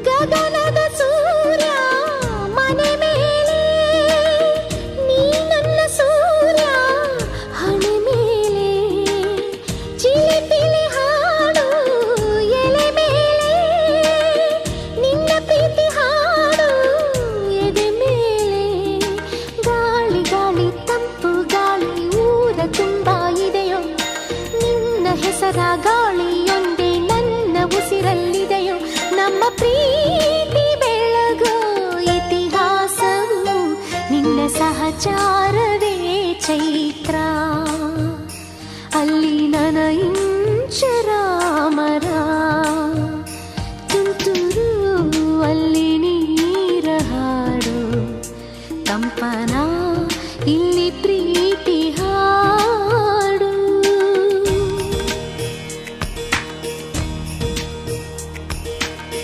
ಗಗನದ ಸೂರ್ಯ ಮನೆ ಮೇಲೆ, ನೀ ನನ್ನ ಸೂರ್ಯ ಹಣೆ ಮೇಲೆ, ಚಿಲಿಪಿಲಿ ಹಾಡು ಎಲೆ ಮೇಲೆ, ನಿನ್ನ ಪ್ರೀತಿ ಹಾಡು ಎದೆ ಮೇಲೆ. ಗಾಳಿ ಗಾಳಿ ತಂಪು ಗಾಳಿ ಊರ ತುಂಬ ಇದೆಯೋ, ನಿನ್ನ ಹೆಸರ ಗಾಳಿಯೊಂದೇ ನನ್ನ ಉಸಿರಲ್ಲಿದೆಯೋ. ನಮ್ಮ ಪ್ರೀತಿ ಬೆಳಗೋ ಇತಿಹಾಸವು ನಿನ್ನ ಸಹಚಾರವೇ ಚೈತ್ರ. ಅಲ್ಲಿ ನನ ಇಂಚರ ಮರ ತುಂತುರು, ಅಲ್ಲಿ ನೀರ ಹಾಡು ಕಂಪನ, ಇಲ್ಲಿ